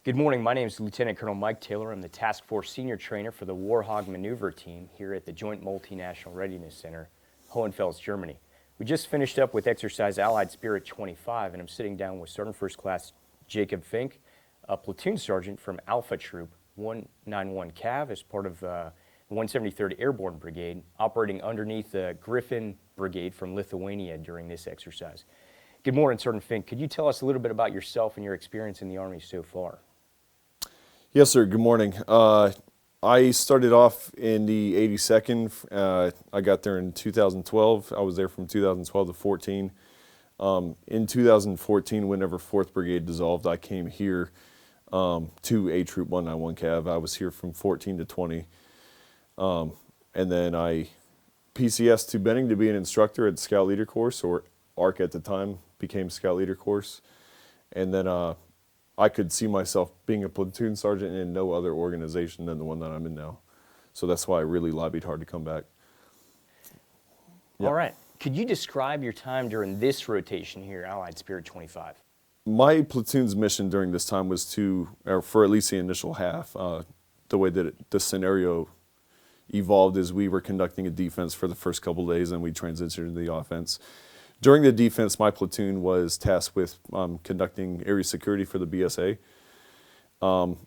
Good morning. My name is Lieutenant Colonel Mike Taylor. I'm the Task Force Senior Trainer for the WARHOG Maneuver Team here at the Joint Multinational Readiness Center, Hohenfels, Germany. We just finished up with Exercise Allied Spirit 25, and I'm sitting down with Sergeant First Class Jacob Fink, a platoon sergeant from Alpha Troop 191 Cav as part of the 173rd Airborne Brigade, operating underneath the Griffin Brigade from Lithuania during this exercise. Good morning, Sergeant Fink. Could you tell us a little bit about yourself and your experience in the Army so far? Yes, sir. Good morning. I started off in the 82nd. I got there in 2012. I was there from 2012 to 14. In 2014, whenever 4th Brigade dissolved, I came here to A Troop 191 Cav. I was here from 14 to 20. And then I PCSed to Benning to be an instructor at Scout Leader Course, or ARC at the time, became Scout Leader Course. And then I could see myself being a platoon sergeant in no other organization than the one that I'm in now. So that's why I really lobbied hard to come back. Yep. All right. Could you describe your time during this rotation here, Allied Spirit 25? My platoon's mission during this time was to, or for at least the initial half, the way that the scenario evolved is we were conducting a defense for the first couple of days and we transitioned to the offense. During the defense, my platoon was tasked with conducting area security for the BSA. On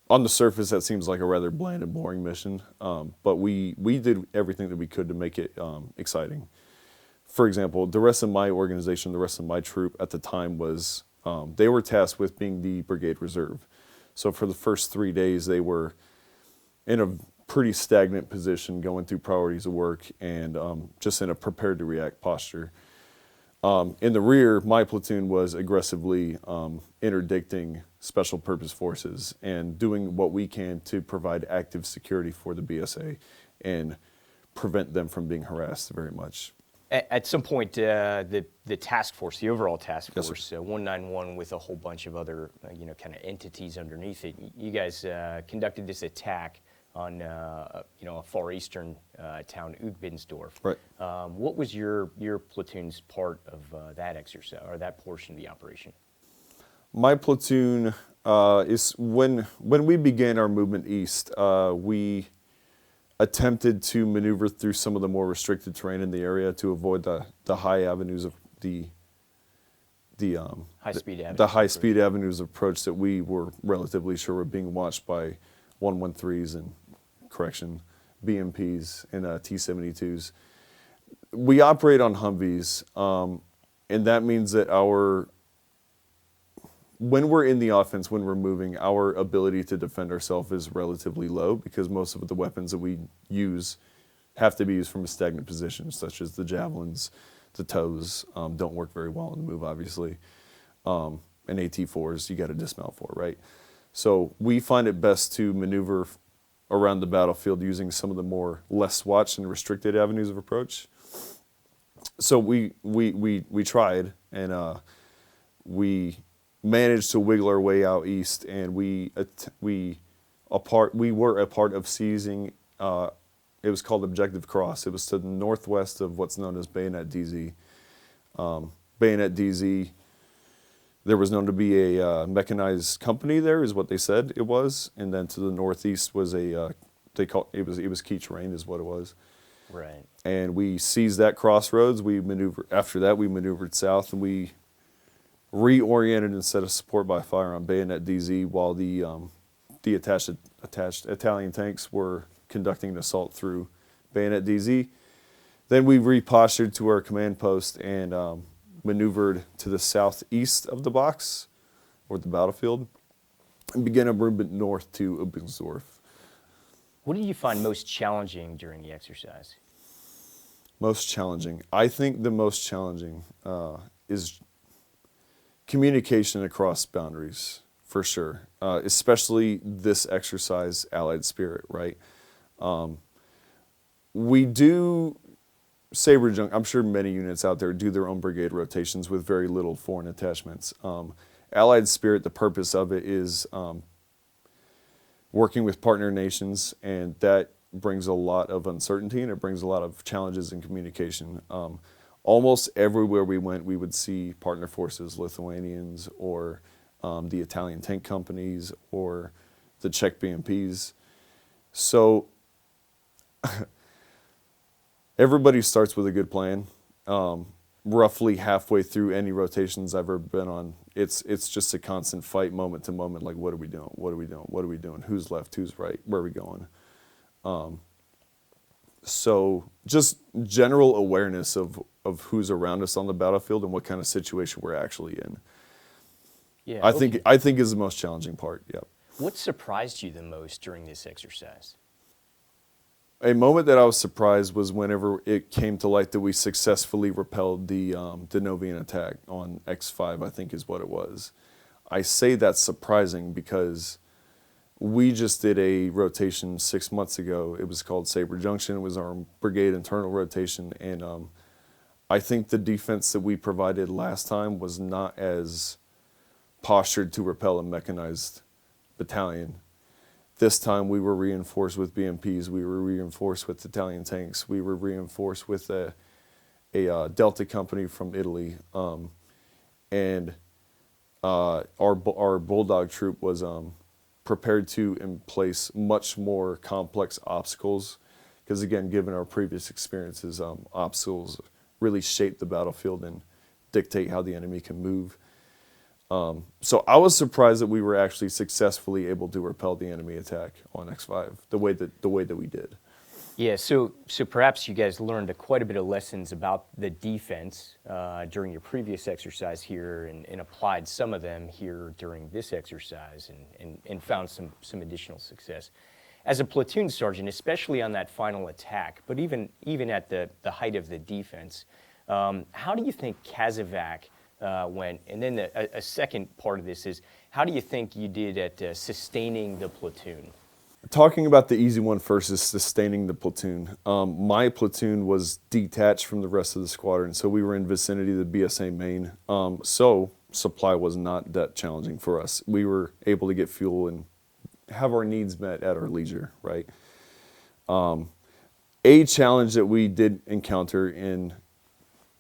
the surface, that seems like a rather bland and boring mission, but we did everything that we could to make it exciting. For example, the rest of my organization, the rest of my troop at the time was, they were tasked with being the brigade reserve. So for the first 3 days, they were in a pretty stagnant position, going through priorities of work and just in a prepared to react posture. In the rear, my platoon was aggressively interdicting special purpose forces and doing what we can to provide active security for the BSA and prevent them from being harassed very much. At some point, the task force, the overall task Yes, force, 191 with a whole bunch of other, kind of entities underneath it, you guys conducted this attack on, a far eastern town, Udbinsdorf. Right. What was your platoon's part of that exercise, or that portion of the operation? My platoon is, when we began our movement east, we attempted to maneuver through some of the more restricted terrain in the area to avoid the high avenues of the high-speed avenues of approach that we were relatively sure were being watched by 113s and BMPs and T-72s. We operate on Humvees, and that means that when we're in the offense, when we're moving, our ability to defend ourselves is relatively low because most of the weapons that we use have to be used from a stagnant position, such as the javelins, the tows don't work very well on the move, obviously. And AT-4s, you got to dismount for, right? So we find it best to maneuver around the battlefield using some of the more less watched and restricted avenues of approach. So we tried, and we managed to wiggle our way out east, and we were a part of seizing. It was called Objective Cross. It was to the northwest of what's known as Bayonet DZ. Bayonet DZ. There was known to be a mechanized company there, is what they said it was, and then to the northeast was it was key terrain, is what it was. Right. And we seized that crossroads. After that, we maneuvered south, and we reoriented and set a support by fire on Bayonet DZ while the attached Italian tanks were conducting an assault through Bayonet DZ. Then we repostured to our command post and maneuvered to the southeast of the box, or the battlefield, and began a movement north to Udbinsdorf. What did you find most challenging during the exercise? Most challenging? I think the most challenging is communication across boundaries, for sure, especially this exercise, Allied Spirit, right? We do Sabre Junk, I'm sure many units out there do their own brigade rotations with very little foreign attachments. Allied Spirit, the purpose of it is working with partner nations, and that brings a lot of uncertainty and it brings a lot of challenges in communication. Almost everywhere we went, we would see partner forces, Lithuanians or the Italian tank companies or the Czech BMPs. So everybody starts with a good plan. Roughly halfway through any rotations I've ever been on, it's just a constant fight, moment to moment. Like, what are we doing? What are we doing? What are we doing? Who's left? Who's right? Where are we going? So just general awareness of who's around us on the battlefield and what kind of situation we're actually in. Yeah, I okay. think is the most challenging part. Yep. What surprised you the most during this exercise? A moment that I was surprised was whenever it came to light that we successfully repelled the Denovian attack on X5, I think is what it was. I say that's surprising because we just did a rotation 6 months ago. It was called Sabre Junction. It was our brigade internal rotation, and I think the defense that we provided last time was not as postured to repel a mechanized battalion. This time we were reinforced with BMPs, we were reinforced with Italian tanks, we were reinforced with a Delta company from Italy, and our Bulldog troop was prepared to place much more complex obstacles, because again, given our previous experiences, obstacles really shape the battlefield and dictate how the enemy can move. So I was surprised that we were actually successfully able to repel the enemy attack on X5 the way that we did. Yeah, so perhaps you guys learned quite a bit of lessons about the defense during your previous exercise here, and applied some of them here during this exercise, and found some additional success. As a platoon sergeant, especially on that final attack, but even at the height of the defense, how do you think Kazovac went? And then a second part of this is, how do you think you did at sustaining the platoon? Talking about the easy one first is sustaining the platoon. My platoon was detached from the rest of the squadron, so we were in vicinity of the BSA main. So supply was not that challenging for us. We were able to get fuel and have our needs met at our leisure, right? A challenge that we did encounter in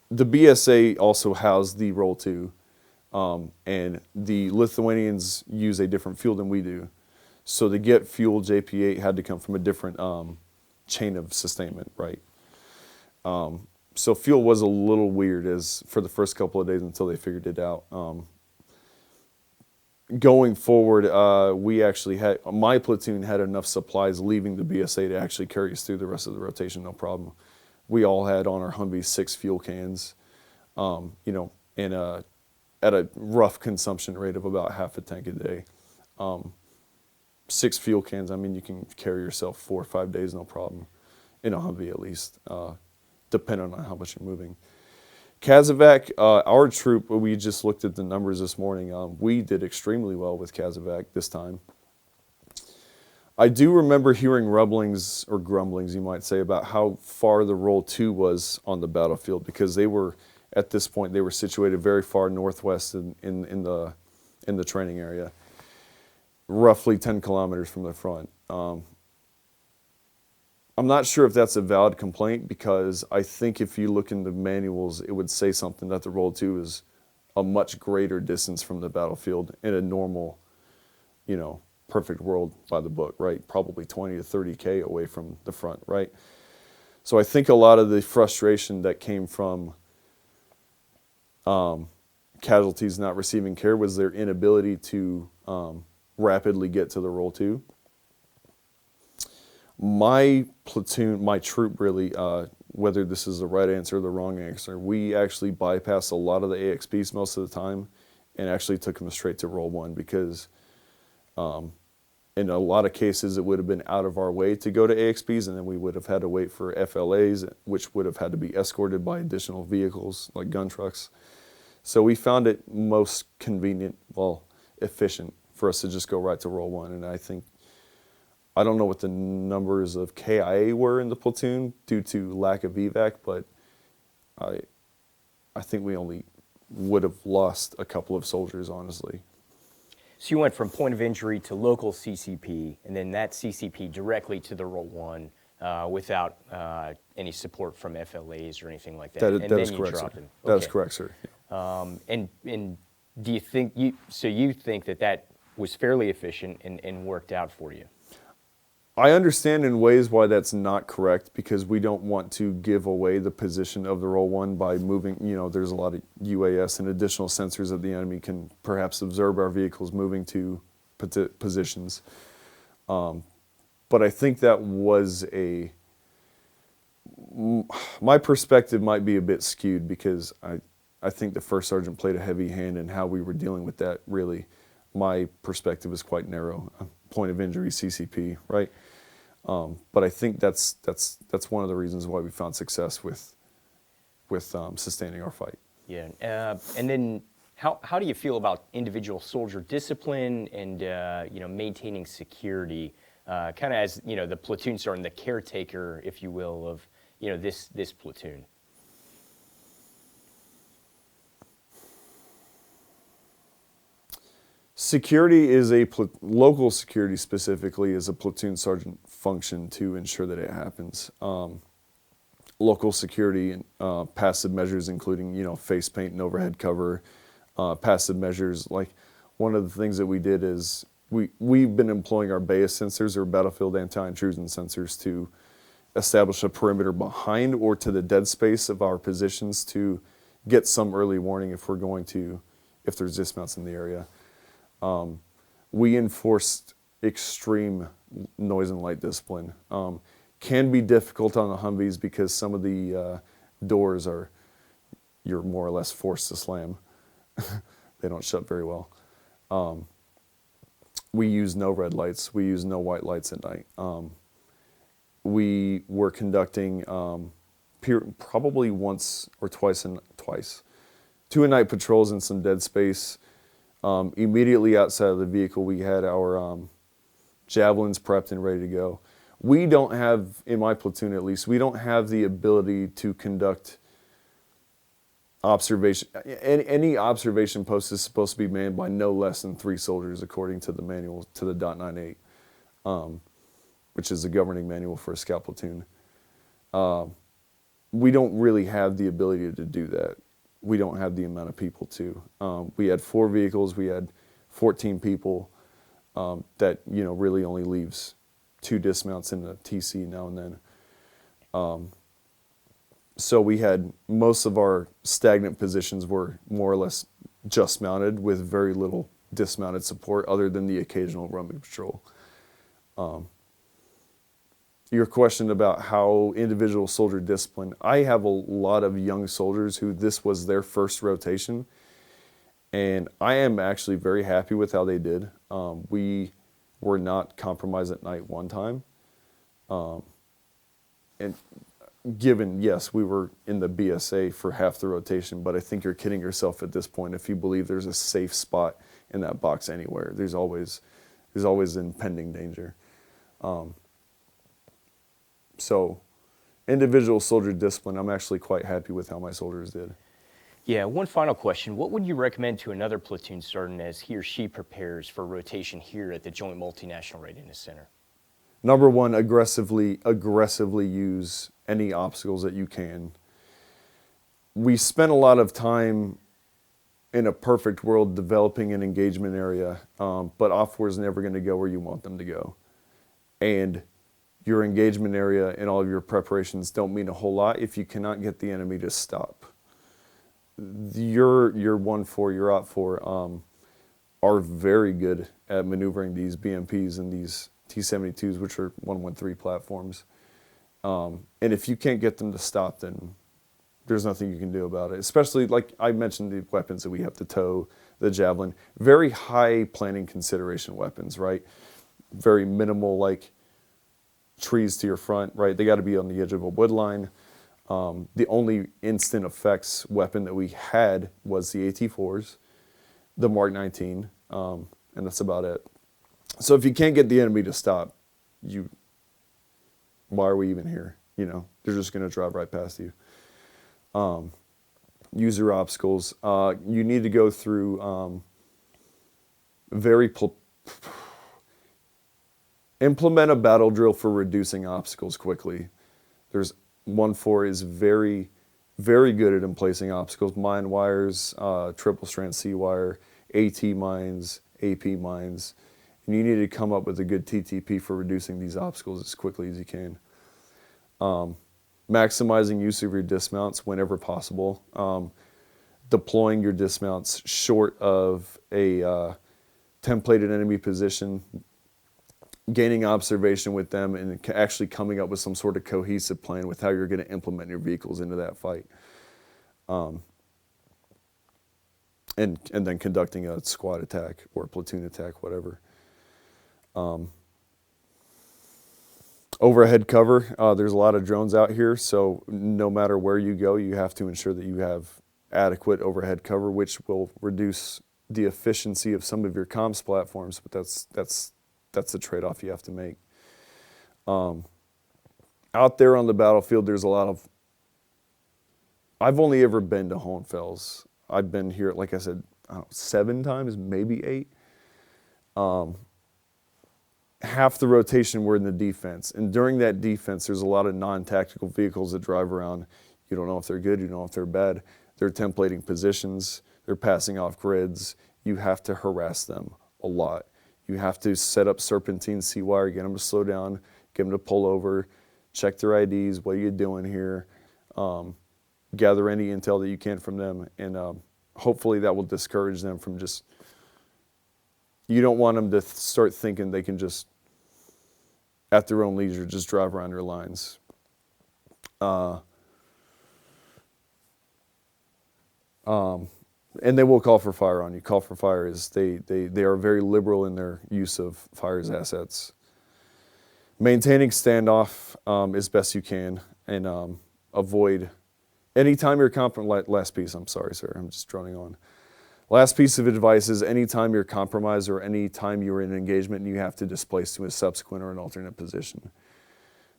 the BSA also housed the Roll 2, and the Lithuanians use a different fuel than we do. So to get fuel, JP8 had to come from a different chain of sustainment, right? So fuel was a little weird for the first couple of days until they figured it out. Going forward, my platoon had enough supplies leaving the BSA to actually carry us through the rest of the rotation, no problem. We all had on our Humvees 6 fuel cans, and at a rough consumption rate of about half a tank a day. 6 fuel cans, I mean, you can carry yourself 4 or 5 days, no problem, in a Humvee at least, depending on how much you're moving. Kazovac, our troop, we just looked at the numbers this morning. We did extremely well with Kazovac this time. I do remember hearing rumblings, or grumblings you might say, about how far the Roll 2 was on the battlefield, because they were, at this point, they were situated very far northwest in the training area, roughly 10 kilometers from the front. I'm not sure if that's a valid complaint, because I think if you look in the manuals, it would say something that the Roll 2 is a much greater distance from the battlefield in a normal, perfect world by the book, right? Probably 20 to 30K away from the front, right? So I think a lot of the frustration that came from casualties not receiving care was their inability to rapidly get to the Roll 2. My platoon, my troop really, whether this is the right answer or the wrong answer, we actually bypassed a lot of the AXPs most of the time and actually took them straight to Roll 1, because in a lot of cases it would have been out of our way to go to AXPs, and then we would have had to wait for FLAs, which would have had to be escorted by additional vehicles like gun trucks. So we found it most convenient, efficient for us to just go right to Roll 1. And I don't know what the numbers of KIA were in the platoon due to lack of evac, but I think we only would have lost a couple of soldiers, honestly. So you went from point of injury to local CCP, and then that CCP directly to the Roll 1 without any support from FLAs or anything like that. That is correct, sir. That is correct, sir. And Do you think you think that was fairly efficient and worked out for you? I understand in ways why that's not correct, because we don't want to give away the position of the roll one by moving, there's a lot of UAS and additional sensors that the enemy can perhaps observe our vehicles moving to positions. But I think that was my perspective might be a bit skewed, because I think the first sergeant played a heavy hand in how we were dealing with that. Really, my perspective is quite narrow. Point of injury, CCP, right? But I think that's one of the reasons why we found success with sustaining our fight. Yeah, and then how do you feel about individual soldier discipline and maintaining security, kind of as the platoon sergeant, the caretaker, if you will, of this platoon? Security is local security specifically is a platoon sergeant function to ensure that it happens. Local security and passive measures, including face paint and overhead cover, passive measures. Like, one of the things that we did is we've been employing our BAES sensors, or battlefield anti-intrusion sensors, to establish a perimeter behind or to the dead space of our positions to get some early warning if there's dismounts in the area. We enforced extreme noise and light discipline. Can be difficult on the Humvees because some of the doors you're more or less forced to slam. They don't shut very well. We use no red lights. We use no white lights at night. We were conducting probably once or twice, 2 a-night patrols in some dead space. Immediately outside of the vehicle, we had our javelins prepped and ready to go. We don't have, in my platoon at least, we don't have the ability to conduct observation. Any observation post is supposed to be manned by no less than 3 soldiers, according to the manual, to the .98, which is the governing manual for a scout platoon. We don't really have the ability to do that. We don't have the amount of people to. We had 4 vehicles. We had 14 people. That really only leaves 2 dismounts in the TC now and then. So we had most of our stagnant positions were more or less just mounted with very little dismounted support, other than the occasional roaming patrol. Your question about how individual soldier discipline, I have a lot of young soldiers who this was their first rotation, and I am actually very happy with how they did. We were not compromised at night one time. And given, yes, we were in the BSA for half the rotation, but I think you're kidding yourself at this point if you believe there's a safe spot in that box anywhere. There's always impending danger. So individual soldier discipline, I'm actually quite happy with how my soldiers did. Yeah, one final question. What would you recommend to another platoon sergeant as he or she prepares for rotation here at the Joint Multinational Readiness Center? Number one, aggressively use any obstacles that you can. We spent a lot of time in a perfect world developing an engagement area, but off-war is never going to go where you want them to go. And your engagement area and all of your preparations don't mean a whole lot if you cannot get the enemy to stop. Your 1-4, your OPFOR are very good at maneuvering these BMPs and these T-72s, which are 113 platforms. And if you can't get them to stop, then there's nothing you can do about it. Especially, like I mentioned, the weapons that we have to tow, the javelin, very high planning consideration weapons, right? Very minimal, like trees to your front, right? They got to be on the edge of a wood line. The only instant effects weapon that we had was the AT-4s, the Mark 19, and that's about it. So if you can't get the enemy to stop, why are we even here? They're just going to drive right past you. Use your obstacles. You need to go through implement a battle drill for reducing obstacles quickly. 1-4 is very very good at emplacing obstacles, mine wires, triple strand C wire, AT mines, AP mines. And you need to come up with a good TTP for reducing these obstacles as quickly as you can. Maximizing use of your dismounts whenever possible. Deploying your dismounts short of a templated enemy position, gaining observation with them, and actually coming up with some sort of cohesive plan with how you're going to implement your vehicles into that fight. And then conducting a squad attack or a platoon attack, whatever. Overhead cover, there's a lot of drones out here, so no matter where you go, you have to ensure that you have adequate overhead cover, which will reduce the efficiency of some of your comms platforms, but that's the trade-off you have to make. Out there on the battlefield, there's a lot of, I've only ever been to Hohenfels. I've been here, like I said, I don't know, 7 times, maybe 8. Half the rotation we're in the defense. And during that defense, there's a lot of non-tactical vehicles that drive around. You don't know if they're good, you don't know if they're bad. They're templating positions, they're passing off grids. You have to harass them a lot. You have to set up serpentine C-wire, get them to slow down, get them to pull over, check their IDs, what are you doing here? Gather any intel that you can from them, and hopefully that will discourage them from just, you don't want them to start thinking they can just, at their own leisure, just drive around your lines. And they will call for fire on you. Call for fire is, they are very liberal in their use of fire as assets. Maintaining standoff as best you can, and avoid, anytime you're last piece, I'm sorry, sir, I'm just droning on. Last piece of advice is anytime you're compromised or anytime you're in an engagement and you have to displace to a subsequent or an alternate position.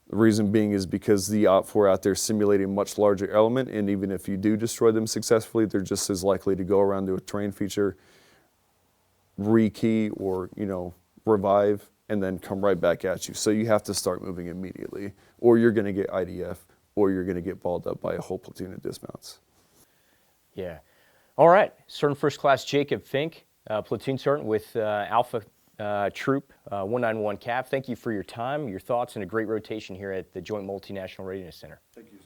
The reason being is because the OPFOR out there simulate a much larger element, and even if you do destroy them successfully, they're just as likely to go around to a terrain feature, rekey or, revive, and then come right back at you. So you have to start moving immediately, or you're going to get IDF, or you're going to get balled up by a whole platoon of dismounts. Yeah. All right. Sergeant First Class Jacob Fink, platoon sergeant with Alpha Troop 191 CAV. Thank you for your time, your thoughts, and a great rotation here at the Joint Multinational Readiness Center. Thank you.